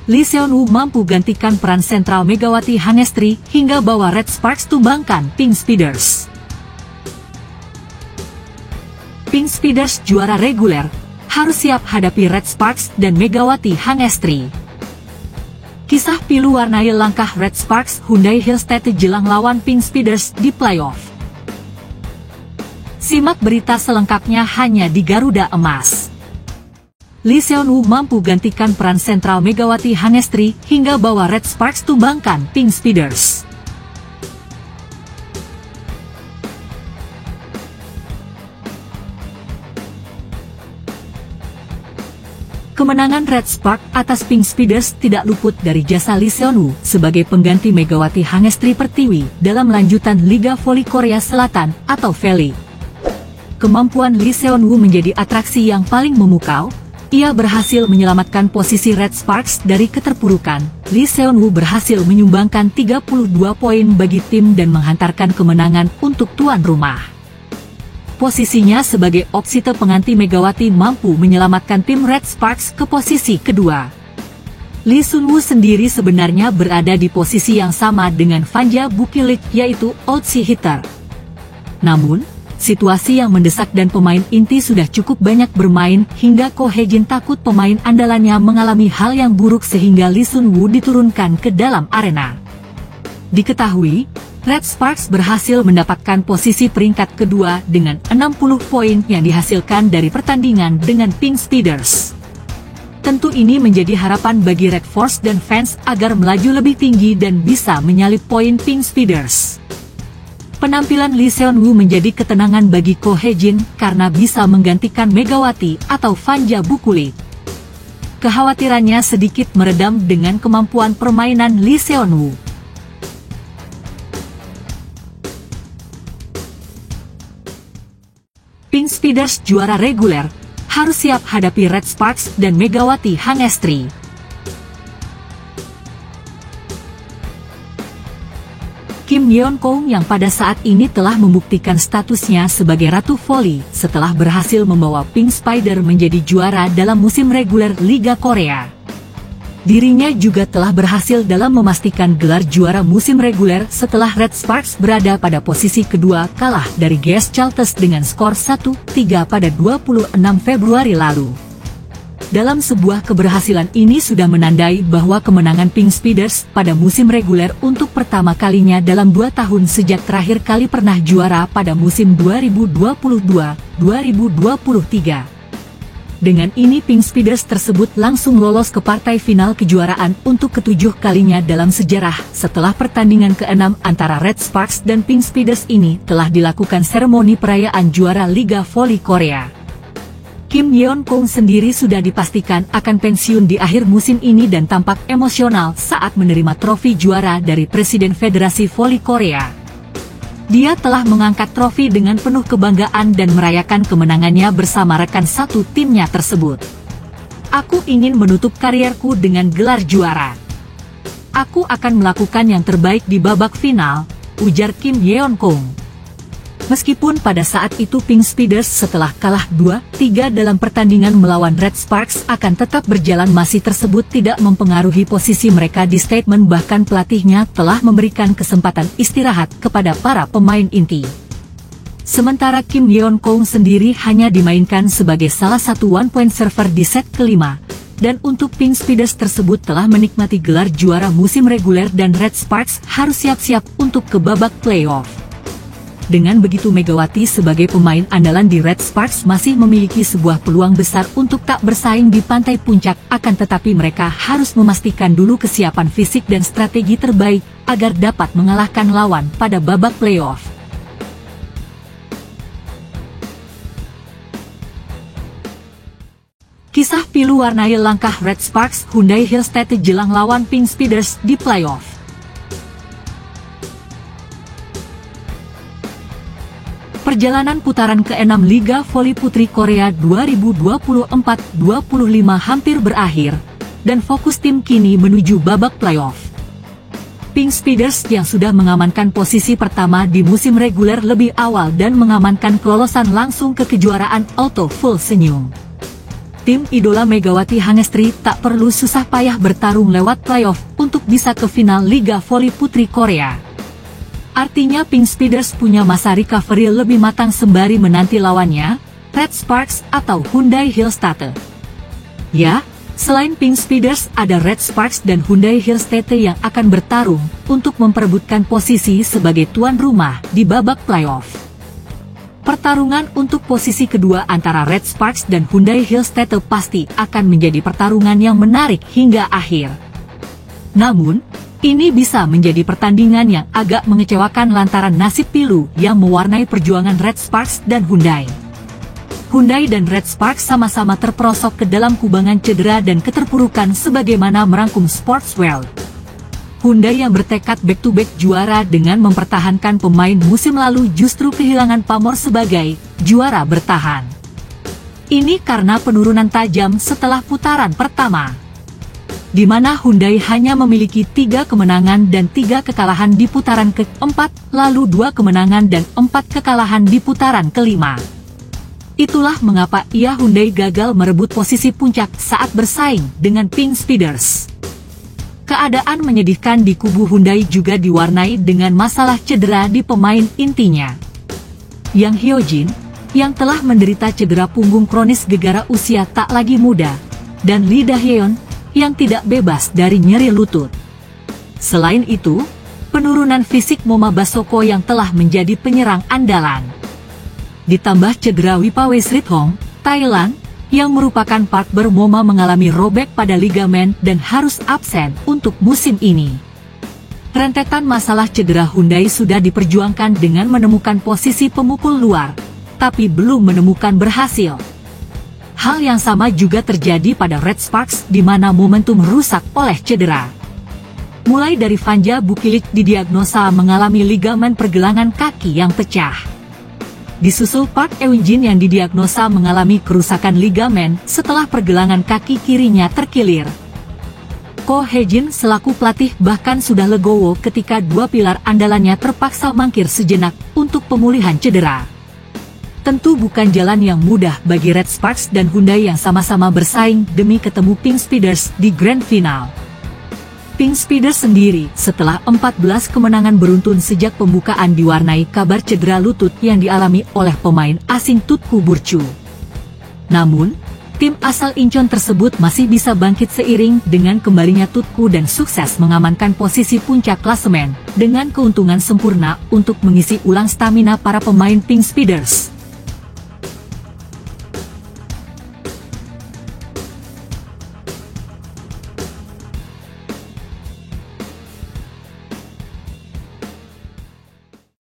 Lee Seon-woo mampu gantikan peran sentral Megawati Hangestri hingga bawa Red Sparks tumbangkan Pink Speeders. Pink Speeders juara reguler, harus siap hadapi Red Sparks dan Megawati Hangestri. Kisah pilu warnai langkah Red Sparks Hyundai Hillstead jelang lawan Pink Speeders di playoff. Simak berita selengkapnya hanya di Garuda Emas. Lee Seon-woo mampu gantikan peran sentral Megawati Hangestri hingga bawa Red Sparks tumbangkan Pink Speeders. Kemenangan Red Spark atas Pink Speeders tidak luput dari jasa Lee Seon-woo sebagai pengganti Megawati Hangestri Pertiwi dalam lanjutan Liga Voli Korea Selatan atau VELI. Kemampuan Lee Seon-woo menjadi atraksi yang paling memukau. Ia berhasil menyelamatkan posisi Red Sparks dari keterpurukan. Lee Seon-woo berhasil menyumbangkan 32 poin bagi tim dan menghantarkan kemenangan untuk tuan rumah. Posisinya sebagai opsite pengganti Megawati mampu menyelamatkan tim Red Sparks ke posisi kedua. Lee Seon-woo sendiri sebenarnya berada di posisi yang sama dengan Fanja Bukilik yaitu outside hitter. Namun, situasi yang mendesak dan pemain inti sudah cukup banyak bermain hingga Ko Hae-jin takut pemain andalannya mengalami hal yang buruk sehingga Lee Seon-woo diturunkan ke dalam arena. Diketahui, Red Sparks berhasil mendapatkan posisi peringkat kedua dengan 60 poin yang dihasilkan dari pertandingan dengan Pink Speeders. Tentu ini menjadi harapan bagi Red Force dan fans agar melaju lebih tinggi dan bisa menyalip poin Pink Speeders. Penampilan Lee Seon-woo menjadi ketenangan bagi Ko Hae-jin karena bisa menggantikan Megawati atau Fanja Bukilik. Kekhawatirannya sedikit meredam dengan kemampuan permainan Lee Seon-woo. Pink Speeders juara reguler, harus siap hadapi Red Sparks dan Megawati Hangestri. Kim Yeon-kong yang pada saat ini telah membuktikan statusnya sebagai Ratu Voli setelah berhasil membawa Pink Spider menjadi juara dalam musim reguler Liga Korea. Dirinya juga telah berhasil dalam memastikan gelar juara musim reguler setelah Red Sparks berada pada posisi kedua kalah dari GS Chalters dengan skor 1-3 pada 26 Februari lalu. Dalam sebuah keberhasilan ini sudah menandai bahwa kemenangan Pink Speeders pada musim reguler untuk pertama kalinya dalam 2 tahun sejak terakhir kali pernah juara pada musim 2022-2023. Dengan ini Pink Speeders tersebut langsung lolos ke partai final kejuaraan untuk ke-7 kalinya dalam sejarah setelah pertandingan ke-6 antara Red Sparks dan Pink Speeders ini telah dilakukan seremoni perayaan juara Liga Voli Korea. Kim Yeon-kong sendiri sudah dipastikan akan pensiun di akhir musim ini dan tampak emosional saat menerima trofi juara dari Presiden Federasi Voli Korea. Dia telah mengangkat trofi dengan penuh kebanggaan dan merayakan kemenangannya bersama rekan satu timnya tersebut. "Aku ingin menutup karierku dengan gelar juara. Aku akan melakukan yang terbaik di babak final," ujar Kim Yeon-kong. Meskipun pada saat itu Pink Speeders setelah kalah 2-3 dalam pertandingan melawan Red Sparks akan tetap berjalan, masih tersebut tidak mempengaruhi posisi mereka di statement, bahkan pelatihnya telah memberikan kesempatan istirahat kepada para pemain inti. Sementara Kim Yeon-kong sendiri hanya dimainkan sebagai salah satu one-point server di set kelima, dan untuk Pink Speeders tersebut telah menikmati gelar juara musim reguler dan Red Sparks harus siap-siap untuk ke babak playoff. Dengan begitu Megawati sebagai pemain andalan di Red Sparks masih memiliki sebuah peluang besar untuk tak bersaing di pantai puncak, akan tetapi mereka harus memastikan dulu kesiapan fisik dan strategi terbaik agar dapat mengalahkan lawan pada babak playoff. Kisah pilu warnai langkah Red Sparks Hyundai Hillstead jelang lawan Pink Speeders di playoff. Perjalanan putaran ke-6 Liga Voli Putri Korea 2024-25 hampir berakhir, dan fokus tim kini menuju babak playoff. Pink Speeders yang sudah mengamankan posisi pertama di musim reguler lebih awal dan mengamankan kelolosan langsung ke kejuaraan auto full senyum. tim idola Megawati Hangestri tak perlu susah payah bertarung lewat playoff untuk bisa ke final Liga Voli Putri Korea. Artinya Pink Speeders punya masa recovery lebih matang sembari menanti lawannya, Red Sparks atau Hyundai Hillstatte. Ya, selain Pink Speeders ada Red Sparks dan Hyundai Hillstatte yang akan bertarung untuk memperebutkan posisi sebagai tuan rumah di babak playoff. Pertarungan untuk posisi kedua antara Red Sparks dan Hyundai Hillstatte pasti akan menjadi pertarungan yang menarik hingga akhir. Namun, ini bisa menjadi pertandingan yang agak mengecewakan lantaran nasib pilu yang mewarnai perjuangan Red Sparks dan Hyundai. Hyundai dan Red Sparks sama-sama terperosok ke dalam kubangan cedera dan keterpurukan sebagaimana merangkum Sports World. Hyundai yang bertekad back-to-back juara dengan mempertahankan pemain musim lalu justru kehilangan pamor sebagai juara bertahan. Ini karena penurunan tajam setelah putaran pertama, di mana Hyundai hanya memiliki 3 kemenangan dan 3 kekalahan di putaran keempat, lalu 2 kemenangan dan 4 kekalahan di putaran kelima. Itulah mengapa Hyundai gagal merebut posisi puncak saat bersaing dengan Pink Speeders. Keadaan menyedihkan di kubu Hyundai juga diwarnai dengan masalah cedera di pemain intinya. Yang Hyojin, yang telah menderita cedera punggung kronis gegara usia tak lagi muda, dan Lee Da-hyeon, yang tidak bebas dari nyeri lutut. Selain itu, penurunan fisik Moma Basoko yang telah menjadi penyerang andalan. Ditambah cedera Wipawesrithong, Thailand, yang merupakan partner Moma mengalami robek pada ligamen dan harus absen untuk musim ini. Rentetan masalah cedera Hyundai sudah diperjuangkan dengan menemukan posisi pemukul luar, tapi belum menemukan berhasil. Hal yang sama juga terjadi pada Red Sparks di mana momentum rusak oleh cedera. Mulai dari Vanja Bukilik didiagnosa mengalami ligamen pergelangan kaki yang pecah. Disusul Park Eun-jin yang didiagnosa mengalami kerusakan ligamen setelah pergelangan kaki kirinya terkilir. Ko Hae-jin selaku pelatih bahkan sudah legowo ketika 2 pilar andalannya terpaksa mangkir sejenak untuk pemulihan cedera. Tentu bukan jalan yang mudah bagi Red Sparks dan Hyundai yang sama-sama bersaing demi ketemu Pink Speeders di Grand Final. Pink Speeders sendiri setelah 14 kemenangan beruntun sejak pembukaan diwarnai kabar cedera lutut yang dialami oleh pemain asing Tutku Burcu. Namun, tim asal Incheon tersebut masih bisa bangkit seiring dengan kembalinya Tutku dan sukses mengamankan posisi puncak klasemen dengan keuntungan sempurna untuk mengisi ulang stamina para pemain Pink Speeders.